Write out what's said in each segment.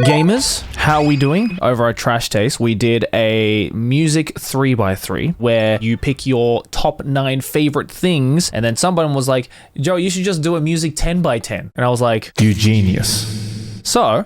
Gamers, how are we doing? Over at Trash Taste, we did a music 3x3 where you pick your top 9 favorite things, and then someone was like, Joe, you should just do a music 10x10. And I was like, you genius. So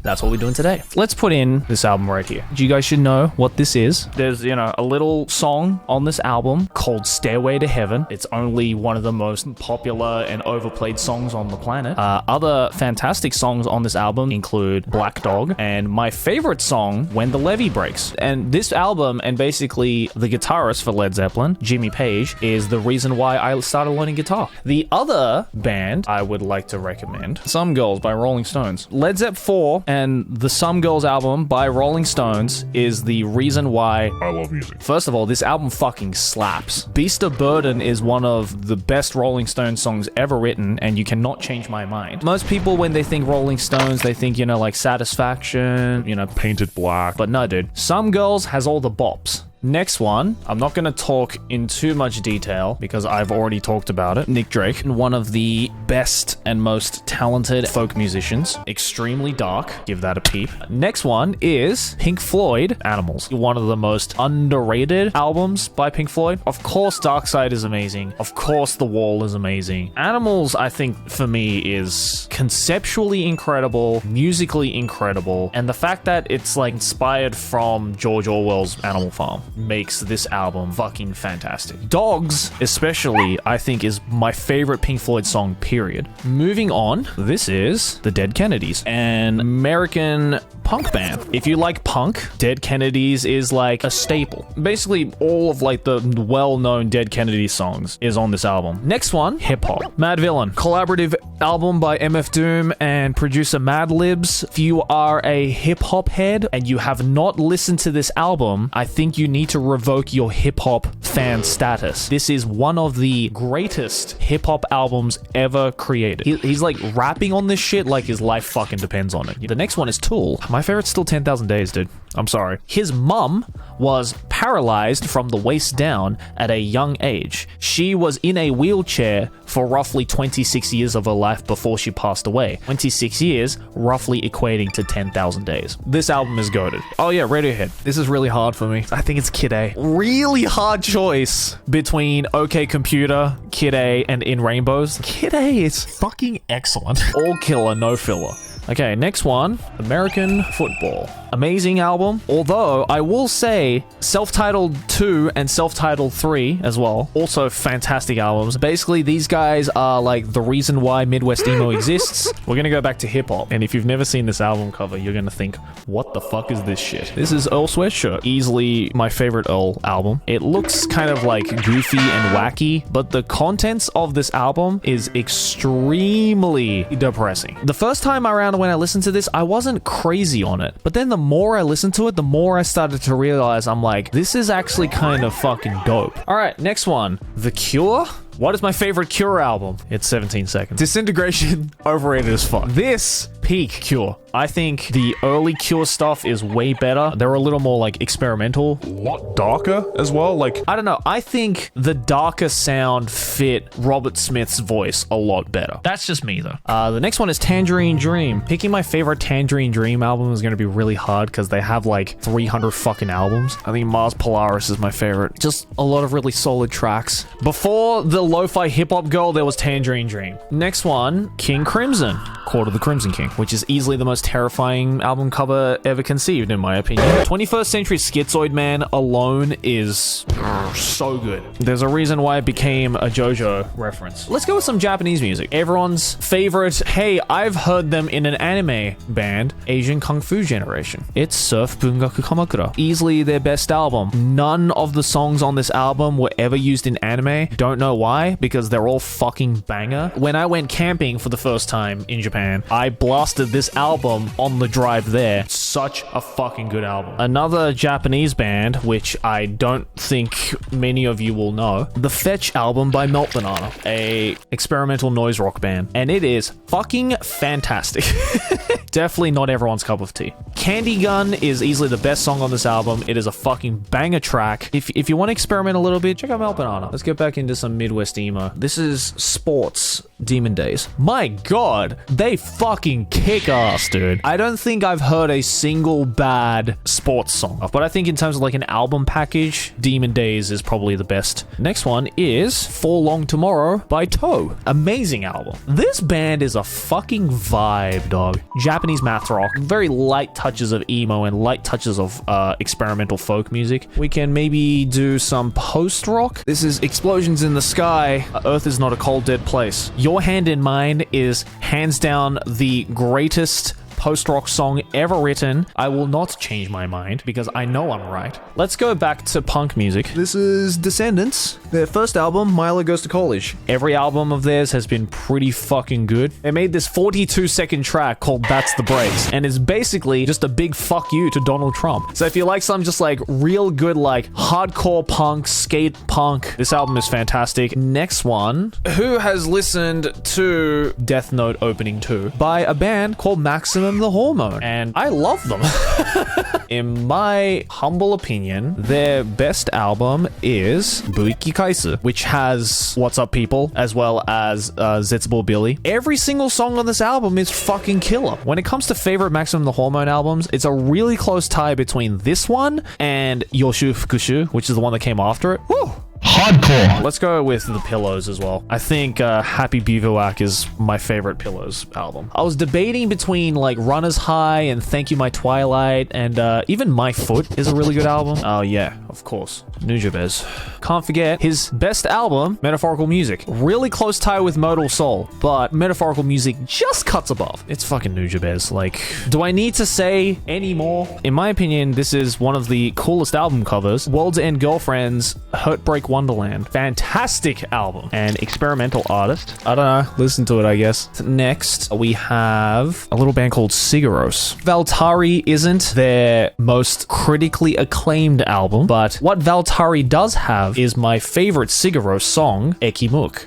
that's what we're doing today. Let's put in this album right here. You guys should know what this is. There's, a little song on this album called Stairway to Heaven. It's only one of the most popular and overplayed songs on the planet. Other fantastic songs on this album include Black Dog and my favorite song, When the Levee Breaks. And this album, and basically the guitarist for Led Zeppelin, Jimmy Page, is the reason why I started learning guitar. The other band I would like to recommend, Some Girls by Rolling Stones. Led Zepp 4 and the Some Girls album by Rolling Stones is the reason why I love music. First of all, this album fucking slaps. Beast of Burden is one of the best Rolling Stones songs ever written, and you cannot change my mind. Most people, when they think Rolling Stones, they think, like Satisfaction, Painted Black. But no, dude. Some Girls has all the bops. Next one, I'm not going to talk in too much detail because I've already talked about it. Nick Drake, one of the best and most talented folk musicians. Extremely dark. Give that a peep. Next one is Pink Floyd, Animals. One of the most underrated albums by Pink Floyd. Of course, Dark Side is amazing. Of course, The Wall is amazing. Animals, I think, for me, is conceptually incredible, musically incredible, and the fact that it's inspired from George Orwell's Animal Farm makes this album fucking fantastic. Dogs, especially, I think is my favorite Pink Floyd song, period. Moving on, this is the Dead Kennedys, an American punk band. If you like punk, Dead Kennedys is like a staple. Basically, all of the well-known Dead Kennedys songs is on this album. Next one, HipHop. Mad Villain, collaborative album by MF Doom and producer Mad Libs. If you are a hip-hop head and you have not listened to this album, I think you need to revoke your hip-hop fan status. This is one of the greatest hip-hop albums ever created. He's rapping on this shit like his life fucking depends on it. The next one is Tool. My favorite's still 10,000 Days, dude. I'm sorry. His mum was paralyzed from the waist down at a young age. She was in a wheelchair for roughly 26 years of her life before she passed away. 26 years, roughly equating to 10,000 days. This album is goated. Oh yeah, Radiohead. This is really hard for me. I think it's Kid A. Really hard choice between OK Computer, Kid A, and In Rainbows. Kid A is fucking excellent. All killer, no filler. Okay, next one, American Football. Amazing album, although I will say Self-Titled 2 and Self-Titled 3 as well, also fantastic albums. Basically, these guys are the reason why Midwest Emo exists. We're gonna go back to hip-hop, and if you've never seen this album cover, you're gonna think, what the fuck is this shit? This is Earl Sweatshirt, easily my favorite Earl album. It looks kind of goofy and wacky, but the contents of this album is extremely depressing. The first time around when I listened to this, I wasn't crazy on it, but then the more I listened to it, the more I started to realize I'm like, this is actually kind of fucking dope. All right, next one, The Cure. What is my favorite Cure album? It's 17 Seconds. Disintegration, overrated as fuck. This, peak Cure. I think the early Cure stuff is way better. They're a little more experimental. A lot darker as well. I don't know. I think the darker sound fit Robert Smith's voice a lot better. That's just me though. The next one is Tangerine Dream. Picking my favorite Tangerine Dream album is going to be really hard because they have 300 fucking albums. I think Mars Polaris is my favorite. Just a lot of really solid tracks. Before the lo-fi hip-hop girl, there was Tangerine Dream. Next one, King Crimson. Court of the Crimson King, which is easily the most terrifying album cover ever conceived, in my opinion. 21st Century Schizoid Man alone is so good. There's a reason why it became a JoJo reference. Let's go with some Japanese music. Everyone's favorite, hey, I've heard them in an anime band, Asian Kung Fu Generation. It's Surf Pungaku Kamakura. Easily their best album. None of the songs on this album were ever used in anime. Don't know why, because they're all fucking banger. When I went camping for the first time in Japan, I blasted this album on the drive there. Such a fucking good album. Another Japanese band, which I don't think many of you will know, the Fetch album by Melt Banana, a experimental noise rock band, and it is fucking fantastic. Definitely not everyone's cup of tea. Candy Gun is easily the best song on this album. It is a fucking banger track. If you want to experiment a little bit, check out Melt Banana. Let's get back into some Midwest emo. This is Sports Demon Days. My god, they fucking kick ass, dude. I don't think I've heard a single bad sports song, but I think in terms of like an album package, Demon Days is probably the best. Next one is For Long Tomorrow by Toe. Amazing album. This band is a fucking vibe, dog. Japanese math rock, very light touches of emo and light touches of experimental folk music. We can maybe do some post rock. This is Explosions in the Sky. Earth is Not a Cold Dead Place. Your Hand in Mine is hands down the greatest post-rock song ever written. I will not change my mind because I know I'm right. Let's go back to punk music. This is Descendants. Their first album, Milo Goes to College. Every album of theirs has been pretty fucking good. They made this 42-second track called That's the Breaks, and it's basically just a big fuck you to Donald Trump. So if you like some just like real good like hardcore punk, skate punk, this album is fantastic. Next one. Who has listened to Death Note Opening 2 by a band called Maximum the Hormone, and I love them. In my humble opinion, their best album is Buiki Kaisu, which has What's Up People, as well as Zetsubo Billy. Every single song on this album is fucking killer. When it comes to favorite Maximum the Hormone albums, it's a really close tie between this one and Yoshu Fukushu, which is the one that came after it. Woo! Hardcore. Let's go with The Pillows as well. I think Happy Bivouac is my favorite Pillows album. I was debating between like Runner's High and Thank You My Twilight, and even My Foot is a really good album. Oh yeah, of course. Nujabes. Can't forget his best album, Metaphorical Music. Really close tie with Modal Soul, but Metaphorical Music just cuts above. It's fucking Nujabes. Like, do I need to say any more? In my opinion, this is one of the coolest album covers. World's End Girlfriend's Heartbreak Wonderland. Fantastic album. And experimental artist. I don't know. Listen to it, I guess. Next, we have a little band called Sigaros. Valtari isn't their most critically acclaimed album, but what Valtari does have is my favorite Sigaros song, Ekimuk.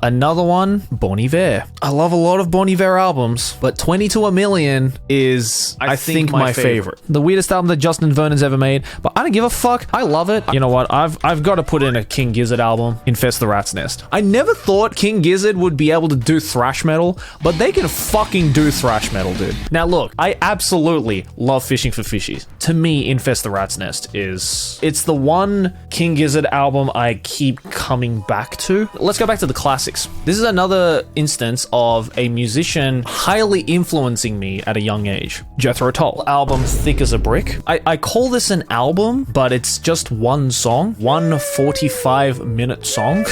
Another one, Bon Iver. I love a lot of Bon Iver albums, but 20 to a Million is, I think, my favorite. The weirdest album that Justin Vernon's ever made, but I don't give a fuck. I love it. You know what? I've got to put in a King Gizzard album, Infest the Rat's Nest. I never thought King Gizzard would be able to do thrash metal, but they can fucking do thrash metal, dude. Now look, I absolutely love Fishing for Fishies. To me, Infest the Rat's Nest it's the one King Gizzard album I keep coming back to. Let's go back to the classics. This is another instance of a musician highly influencing me at a young age. Jethro Tull. Album Thick as a Brick. I call this an album, but it's just one song. 45-minute song.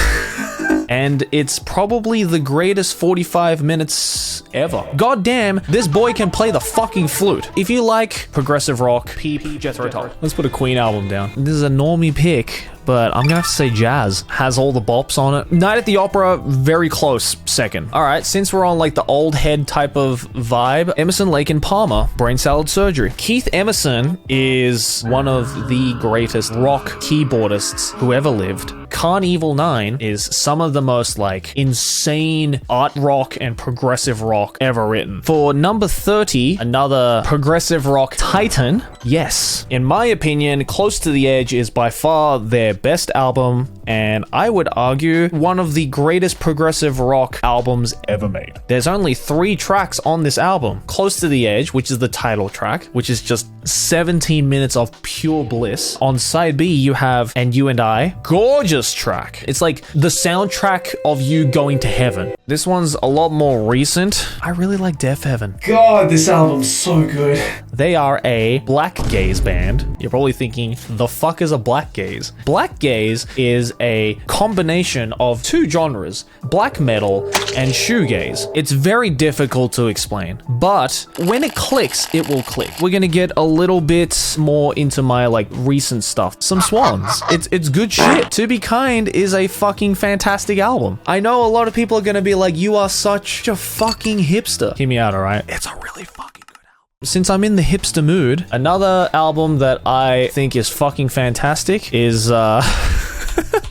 And it's probably the greatest 45 minutes ever. God damn, this boy can play the fucking flute. If you like progressive rock, peep Jethro Tull. Let's put a Queen album down. This is a normie pick, but I'm gonna have to say Jazz. Has all the bops on it. Night at the Opera, very close second. All right, since we're on like the old head type of vibe, Emerson, Lake and Palmer, Brain Salad Surgery. Keith Emerson is one of the greatest rock keyboardists who ever lived. Carnival 9 is some of the most like insane art rock and progressive rock ever written. For number 30, another progressive rock titan, yes. In my opinion, Close to the Edge is by far their best album, and I would argue one of the greatest progressive rock albums ever made. There's only 3 tracks on this album. Close to the Edge, which is the title track, which is just 17 minutes of pure bliss. On side B, you have And You and I, gorgeous track. It's like the soundtrack of you going to heaven. This one's a lot more recent. I really like Deaf Heaven. God, this album's so good. They are a black gaze band. You're probably thinking, the fuck is a black gaze? Black gaze is a combination of 2 genres, black metal and shoegaze. It's very difficult to explain, but when it clicks, it will click. We're gonna get a little bit more into my like recent stuff. Some Swans. It's good shit. To Be Kind is a fucking fantastic album. I know a lot of people are gonna be like, you are such a fucking hipster. Hear me out, alright? It's a really fucking good album. Since I'm in the hipster mood, another album that I think is fucking fantastic is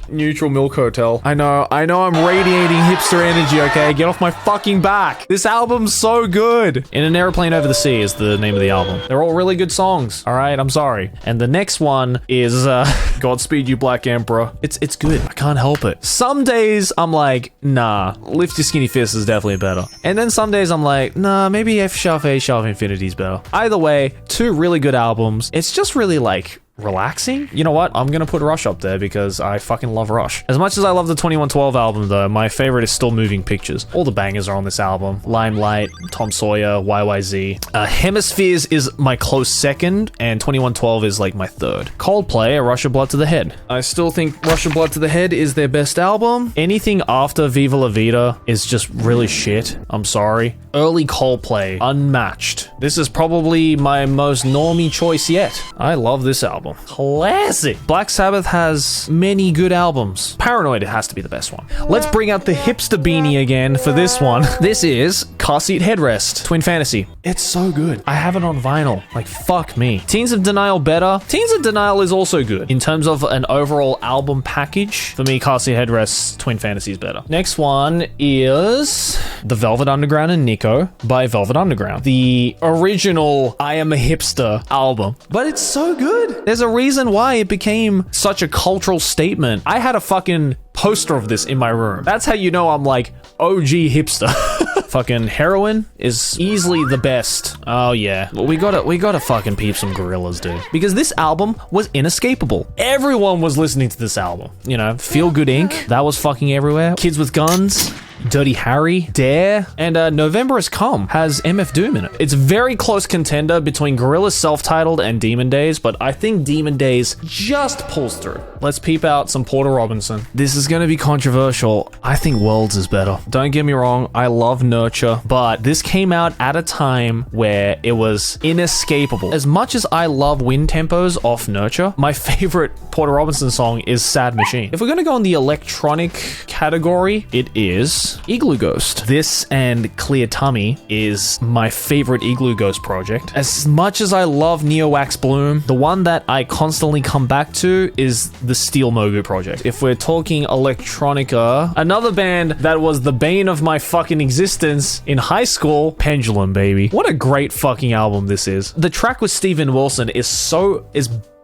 Neutral Milk Hotel. I know I'm radiating hipster energy, okay? Get off my fucking back. This album's so good. In an Airplane Over the Sea is the name of the album. They're all really good songs, all right? I'm sorry. And the next one is Godspeed You Black Emperor. It's good. I can't help it. Some days I'm like, nah, Lift Your Skinny Fist is definitely better. And then some days I'm like, nah, maybe F sharp A sharp Infinity is better. Either way, two really good albums. It's just really like relaxing. You know what? I'm gonna put Rush up there because I fucking love Rush. As much as I love the 2112 album though, my favorite is still Moving Pictures. All the bangers are on this album. Limelight, Tom Sawyer, YYZ. Hemispheres is my close second, and 2112 is like my third. Coldplay, A Rush of Blood to the Head. I still think Rush of Blood to the Head is their best album. Anything after Viva La Vida is just really shit. I'm sorry. Early Coldplay, unmatched. This is probably my most normie choice yet. I love this album. Classic. Black Sabbath has many good albums. Paranoid has to be the best one. Let's bring out the hipster beanie again for this one. This is Car Seat Headrest, Twin Fantasy. It's so good. I have it on vinyl. Like, fuck me. Teens of Denial better. Teens of Denial is also good. In terms of an overall album package, for me, Car Seat Headrest, Twin Fantasy is better. Next one is The Velvet Underground and Nico by Velvet Underground. The original I Am a Hipster album. But it's so good. There's a reason why it became such a cultural statement. I had a fucking poster of this in my room. That's how you know I'm like OG hipster. Fucking Heroin is easily the best. Oh yeah. Well, we gotta fucking peep some Gorillaz, dude. Because this album was inescapable. Everyone was listening to this album. You know, Feel Good Inc. That was fucking everywhere. Kids with Guns. Dirty Harry, Dare, and November Has Come has MF Doom in it. It's a very close contender between Gorillaz self-titled and Demon Days, but I think Demon Days just pulls through. Let's peep out some Porter Robinson. This is gonna be controversial. I think Worlds is better. Don't get me wrong, I love Nurture, but this came out at a time where it was inescapable. As much as I love wind tempos off Nurture, my favorite Porter Robinson song is Sad Machine. If we're gonna go in the electronic category, it is Igloo Ghost. This and Clear Tummy is my favorite Igloo Ghost project. As much as I love Neo Wax Bloom, the one that I constantly come back to is the Steel Mogu project. If we're talking electronica, another band that was the bane of my fucking existence in high school, Pendulum, baby. What a great fucking album this is. The track with Steven Wilson is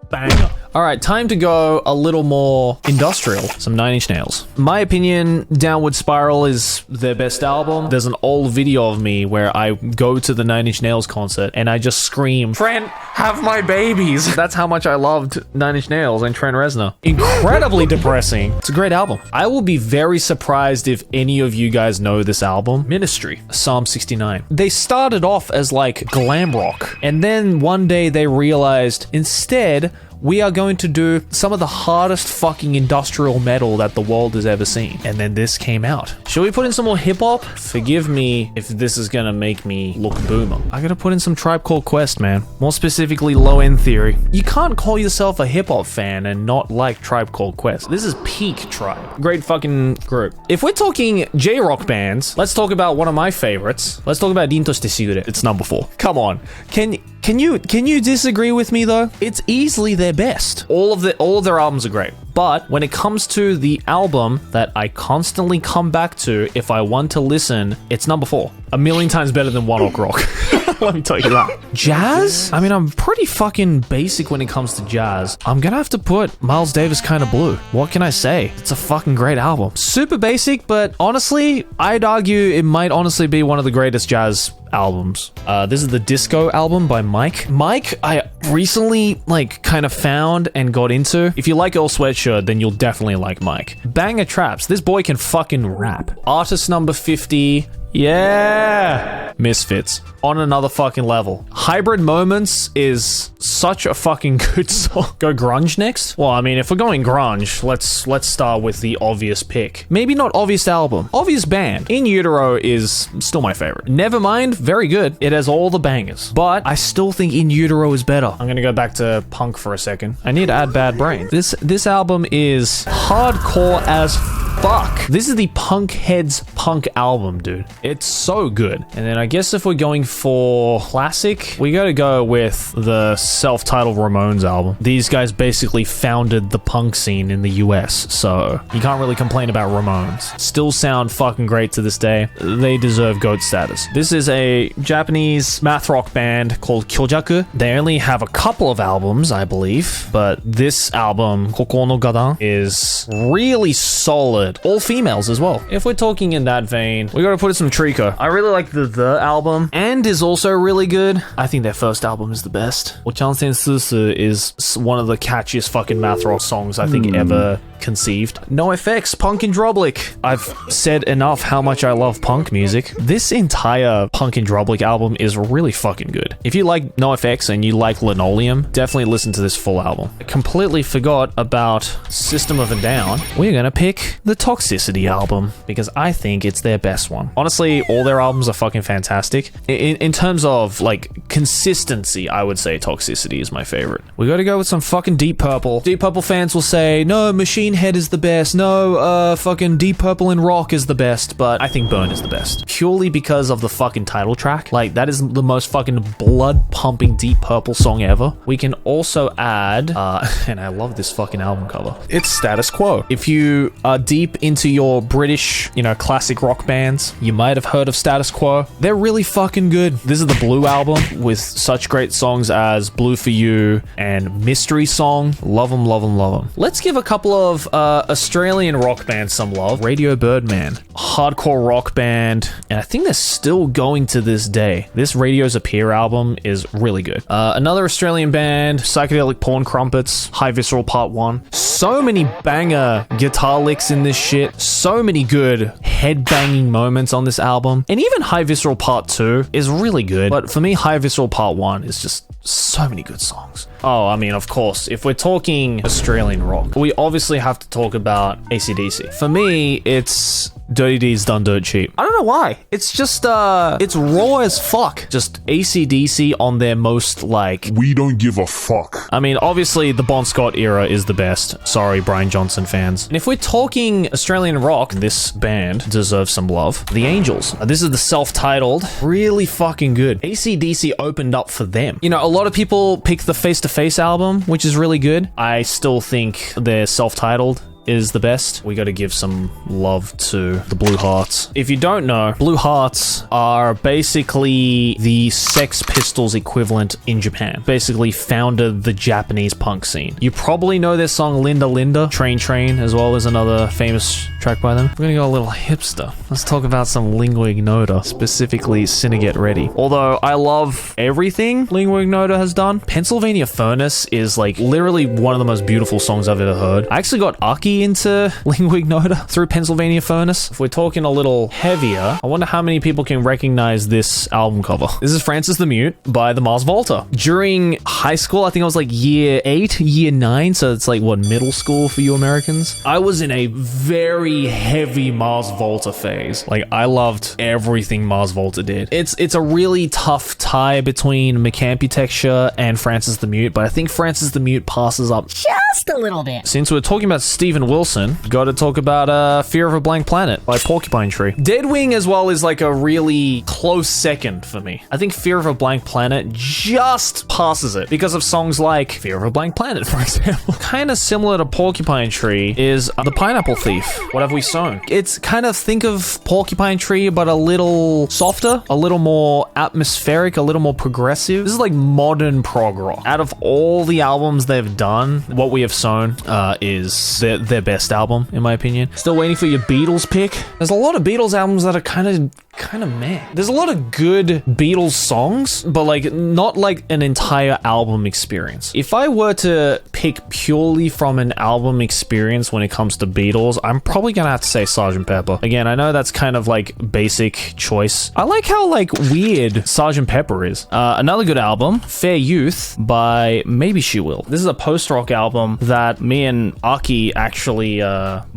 banger. All right, time to go a little more industrial. Some Nine Inch Nails. My opinion, Downward Spiral is their best album. There's an old video of me where I go to the Nine Inch Nails concert and I just scream, Trent, have my babies. That's how much I loved Nine Inch Nails and Trent Reznor. Incredibly depressing. It's a great album. I will be very surprised if any of you guys know this album. Ministry, Psalm 69. They started off as like glam rock, and then one day they realized instead, we are going to do some of the hardest fucking industrial metal that the world has ever seen. And then this came out. Should we put in some more hip hop? Forgive me if this is gonna make me look boomer. I gotta put in some Tribe Called Quest, man. More specifically, Low End Theory. You can't call yourself a hip hop fan and not like Tribe Called Quest. This is peak Tribe. Great fucking group. If we're talking J-rock bands, let's talk about one of my favorites. Let's talk about Rin to Shite Shigure. It's number 4. Come on. Can you disagree with me though? It's easily their best. All of their albums are great. But when it comes to the album that I constantly come back to if I want to listen, it's number 4. A million times better than One Ok Rock. Let me tell you that. Jazz? I mean, I'm pretty fucking basic when it comes to jazz. I'm gonna have to put Miles Davis Kinda Blue. What can I say? It's a fucking great album. Super basic, but honestly, I'd argue it might honestly be one of the greatest jazz albums. This is the Disco album by Mike. Mike, I recently kind of found and got into. If you like Earl Sweatshirt, then you'll definitely like Mike. Banger Traps. This boy can fucking rap. Artist number 50. Yeah! Misfits. On another fucking level. Hybrid Moments is such a fucking good song. Go grunge next? Well, I mean, if we're going grunge, let's start with the obvious pick. Maybe not obvious album. Obvious band. In Utero is still my favorite. Nevermind, very good. It has all the bangers. But I still think In Utero is better. I'm gonna go back to punk for a second. I need to add Bad Brain. This album is hardcore as fuck. This is the Punkhead's Punk album, dude. It's so good. And then I guess if we're going for classic, we gotta go with the self-titled Ramones album. These guys basically founded the punk scene in the US, so you can't really complain about Ramones. Still sound fucking great to this day. They deserve GOAT status. This is a Japanese math rock band called Kyojaku. They only have a couple of albums, I believe, but this album, Koko no Gadan, is really solid. All females as well. If we're talking in that vein, we gotta put it some Trico. I really like the album, and is also really good. I think their first album is the best. Ochansen Susu is one of the catchiest fucking math rock songs I think ever conceived. NoFX, Punk and Droblick. I've said enough how much I love punk music. This entire Punk and Droblick album is really fucking good. If you like NoFX and you like Linoleum, definitely listen to this full album. I completely forgot about System of a Down. We're gonna pick the Toxicity album because I think it's their best one. Honestly, all their albums are fucking fantastic. In terms of like consistency, I would say Toxicity is my favorite. We gotta go with some fucking Deep Purple. Deep Purple fans will say, no, Machine Head is the best. No, fucking Deep Purple and Rock is the best, but I think Burn is the best. Purely because of the fucking title track. Like, that is the most fucking blood-pumping Deep Purple song ever. We can also add, and I love this fucking album cover. It's Status Quo. If you are deep into your British, classic rock bands, you might have heard of Status Quo. They're really fucking good. This is the Blue album with such great songs as Blue for You and Mystery Song. Love them, love them, love them. Let's give a couple of Australian rock bands some love. Radio Birdman, hardcore rock band, and I think they're still going to this day. This Radio's Appear album is really good. Another Australian band, Psychedelic Porn Crumpets, High Visceral Part 1. So many banger guitar licks in this shit. So many good headbanging moments on this album. And even High Visceral Part 2 is really good. But for me, High Visceral Part 1 is just so many good songs. Oh, I mean, of course, if we're talking Australian rock, we obviously have to talk about AC/DC. For me, it's Dirty Deeds Done Dirt Cheap. I don't know why. It's just, it's raw as fuck. Just AC/DC on their most, we don't give a fuck. I mean, obviously, the Bon Scott era is the best. Sorry, Brian Johnson fans. And if we're talking Australian rock, this band deserves some love. The Angels. This is the self-titled. Really fucking good. AC/DC opened up for them. A lot of people pick the Face to Face album, which is really good. I still think their self-titled is the best. We got to give some love to the Blue Hearts. If you don't know, Blue Hearts are basically the Sex Pistols equivalent in Japan. Basically founded the Japanese punk scene. You probably know their song Linda Linda. Train Train as well as another famous track by them. We're gonna go a little hipster. Let's talk about some Lingua Ignota, specifically Sinner Get Ready. Although I love everything Lingua Ignota has done, Pennsylvania Furnace is like literally one of the most beautiful songs I've ever heard. I actually got Aki into Lingua Ignota through Pennsylvania Furnace. If we're talking a little heavier, I wonder how many people can recognize this album cover. This is Francis the Mute by the Mars Volta. During high school, I think I was like year 8, year 9, so it's like, middle school for you Americans? I was in a very heavy Mars Volta phase. Like, I loved everything Mars Volta did. It's a really tough tie between Mechamputexture and Francis the Mute, but I think Francis the Mute passes up just a little bit. Since we're talking about Steven Wilson, got to talk about Fear of a Blank Planet by Porcupine Tree. Deadwing as well is like a really close second for me. I think Fear of a Blank Planet just passes it because of songs like Fear of a Blank Planet, for example. Kind of similar to Porcupine Tree is The Pineapple Thief, What Have We Sown? It's kind of, think of Porcupine Tree, but a little softer, a little more atmospheric, a little more progressive. This is like modern prog rock. Out of all the albums they've done, What We Have Sown is their best album, in my opinion. Still waiting for your Beatles pick. There's a lot of Beatles albums that are kind of meh. There's a lot of good Beatles songs, but like not like an entire album experience. If I were to pick purely from an album experience when it comes to Beatles, I'm probably gonna have to say Sgt Pepper. Again, I know that's kind of like basic choice. I like how like weird Sgt Pepper is. Another good album, Fair Youth by Maybe She Will. This is a post-rock album that me and Aki actually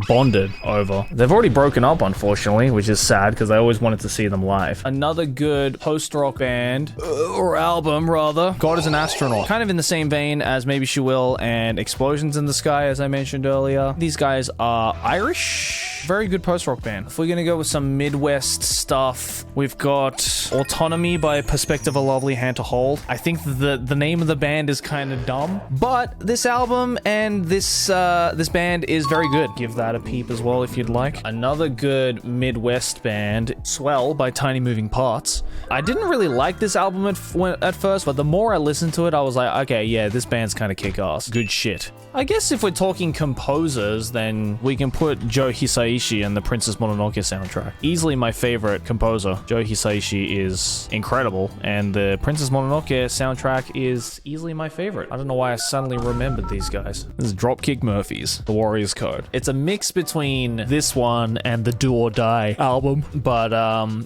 bonded over. They've already broken up, unfortunately, which is sad because I always wanted to see them live. Another good post-rock band, or album rather, God Is an Astronaut. Kind of in the same vein as Maybe She Will and Explosions in the Sky, as I mentioned earlier. These guys are Irish. Very good post-rock band. If we're gonna go with some Midwest stuff, we've got Autonomy by Perspective a Lovely Hand to Hold. I think the name of the band is kind of dumb, but this album and this band is very good. Give that a peep as well if you'd like. Another good Midwest band, Swell by Tiny Moving Parts. I didn't really like this album at first, but the more I listened to it, I was like, okay, yeah, this band's kind of kick-ass. Good shit. I guess if we're talking composers, then we can put Joe Hisaishi and the Princess Mononoke soundtrack. Easily my favorite composer. Joe Hisaishi is incredible, and the Princess Mononoke soundtrack is easily my favorite. I don't know why I suddenly remembered these guys. This is Dropkick Murphys, The Warrior's Code. It's a mix between this one and the Do or Die album, but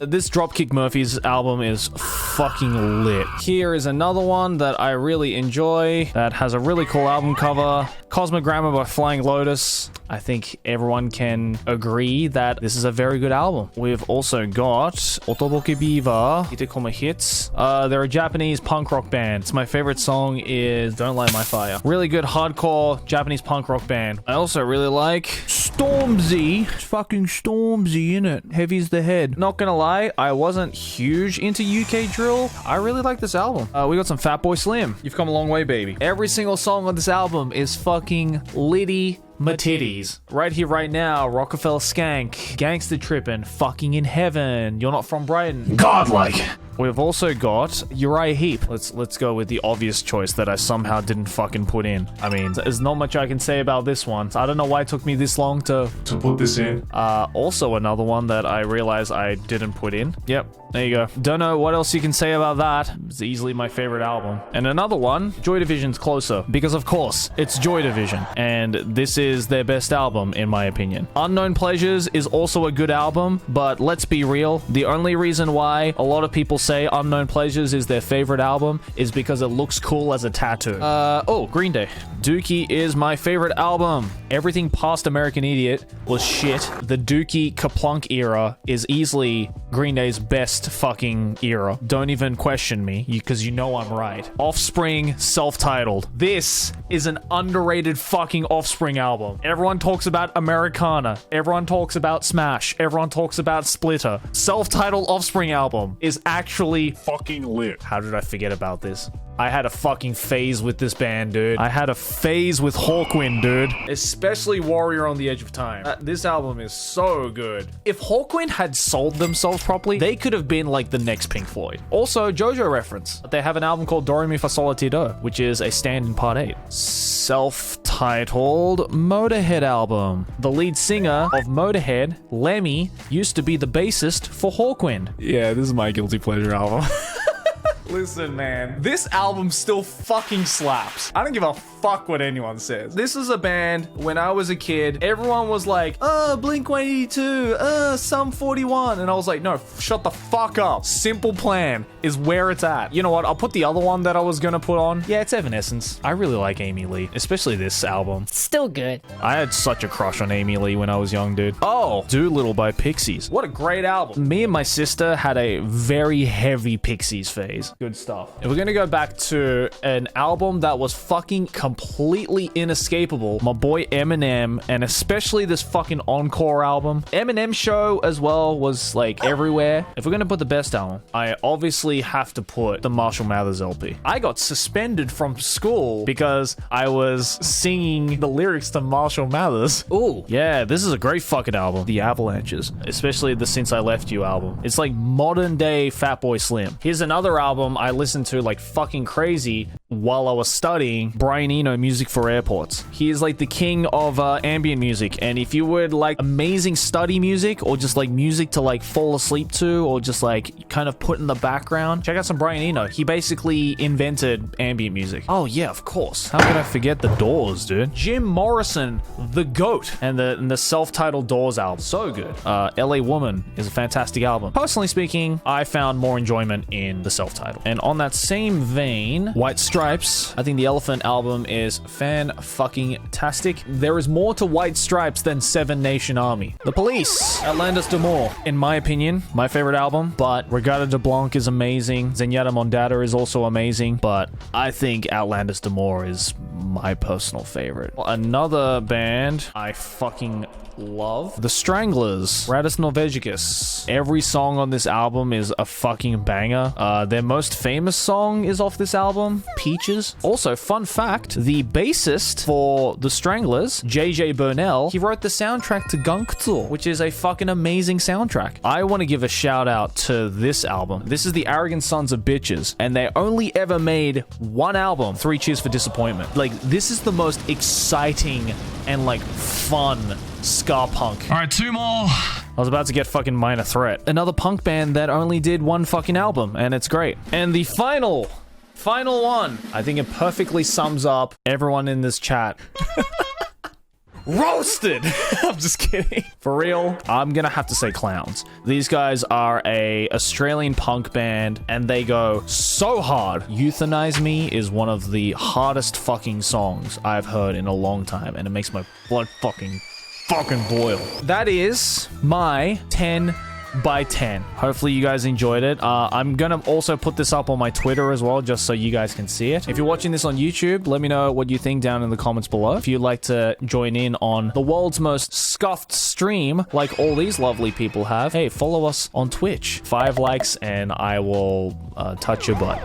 this Dropkick Murphys album is fucking lit. Here is another one that I really enjoy that has a really cool album cover. Cosmogramma by Flying Lotus. I think everyone can agree that this is a very good album. We've also got Otoboke Beaver, Itekoma Hits. They're a Japanese punk rock band. It's my favorite song is Don't Light My Fire. Really good hardcore Japanese punk rock band. I also really like Stormzy. It's fucking Stormzy, innit? Heavy's the head. Not gonna lie, I wasn't huge into UK drill. I really like this album. We got some Fatboy Slim. You've come a long way, baby. Every single song on this album is fucking litty matitties. Right here, right now, Rockefeller Skank, Gangsta Trippin', Fucking in Heaven, You're Not From Brighton. Godlike. We've also got Uri Heap. Let's go with the obvious choice that I somehow didn't fucking put in. I mean, there's not much I can say about this one. I don't know why it took me this long to put this in. Also another one that I realized I didn't put in. Yep, there you go. Don't know what else you can say about that. It's easily my favorite album. And another one, Joy Division's Closer, because of course, it's Joy Division, and this is their best album in my opinion. Unknown Pleasures is also a good album, but let's be real, the only reason why a lot of people say Unknown Pleasures is their favorite album is because it looks cool as a tattoo. Green Day. Dookie is my favorite album. Everything past American Idiot was shit. The Dookie Kaplunk era is easily Green Day's best fucking era. Don't even question me, because you know I'm right. Offspring, self-titled. This is an underrated fucking Offspring album. Everyone talks about Americana. Everyone talks about Smash. Everyone talks about Splitter. Self-titled Offspring album is actually fucking lit. How did I forget about this? I had a fucking phase with this band, dude. I had a phase with Hawkwind, dude. Especially Warrior on the Edge of Time. This album is so good. If Hawkwind had sold themselves properly, they could have been like the next Pink Floyd. Also, JoJo reference. They have an album called Do Re Mi Fa Sol La Ti Do, which is a stand in part 8. Self-titled Motorhead album. The lead singer of Motorhead, Lemmy, used to be the bassist for Hawkwind. Yeah, this is my guilty pleasure album. Listen, man, this album still fucking slaps. I don't give a fuck what anyone says. This is a band, when I was a kid, everyone was like, Blink-182, Sum 41. And I was like, no, shut the fuck up. Simple Plan is where it's at. You know what? I'll put the other one that I was gonna put on. Yeah, it's Evanescence. I really like Amy Lee, especially this album. Still good. I had such a crush on Amy Lee when I was young, dude. Oh, Doolittle by Pixies. What a great album. Me and my sister had a very heavy Pixies phase. Good stuff. If we're gonna go back to an album that was fucking completely inescapable, my boy Eminem, and especially this fucking Encore album. Eminem show as well was like everywhere. If we're gonna put the best album, I obviously have to put the Marshall Mathers LP. I got suspended from school because I was singing the lyrics to Marshall Mathers. Ooh, yeah, this is a great fucking album. The Avalanches, especially the Since I Left You album. It's like modern day Fatboy Slim. Here's another album I listened to like fucking crazy while I was studying, Brian Eno, Music for Airports. He is like the king of ambient music, and if you would like amazing study music or just like music to like fall asleep to or just like kind of put in the background, check out some Brian Eno. He basically invented ambient music. Oh yeah, of course. How could I forget the Doors, dude? Jim Morrison, the GOAT, and the self-titled Doors album. So good. LA Woman is a fantastic album. Personally speaking, I found more enjoyment in the self-titled. And on that same vein, White Stripes Stripes. I think the Elephant album is fan-fucking-tastic. There is more to White Stripes than Seven Nation Army. The Police, Atlantis d'Amour. In my opinion, my favorite album, but Regatta de Blanc is amazing. Zenyatta Mondada is also amazing, but I think Outlandis d'Amour is my personal favorite. Another band I fucking love, the Stranglers, Radis Norvegicus. Every song on this album is a fucking banger. Their most famous song is off this album, Peaches. Also, fun fact, the bassist for the Stranglers, JJ Burnell, he wrote the soundtrack to Gangtso, which is a fucking amazing soundtrack. I want to give a shout out to this album. This is the Arrogant Sons of Bitches, and they only ever made one album, 3 Cheers for Disappointment. Like, this is the most exciting and like fun ska punk. All right, 2 more. I was about to get fucking Minor Threat. Another punk band that only did one fucking album, and it's great. And the final one, I think it perfectly sums up everyone in this chat. Roasted! I'm just kidding. For real, I'm gonna have to say Clowns. These guys are a Australian punk band, and they go so hard. Euthanize Me is one of the hardest fucking songs I've heard in a long time, and it makes my blood fucking boil. That is my 10 by 10. Hopefully you guys enjoyed it. I'm gonna also put this up on my Twitter as well, just so you guys can see it. If you're watching this on YouTube, let me know what you think down in the comments below. If you'd like to join in on the world's most scuffed stream, like all these lovely people have, hey, follow us on Twitch. 5 likes and I will touch your butt.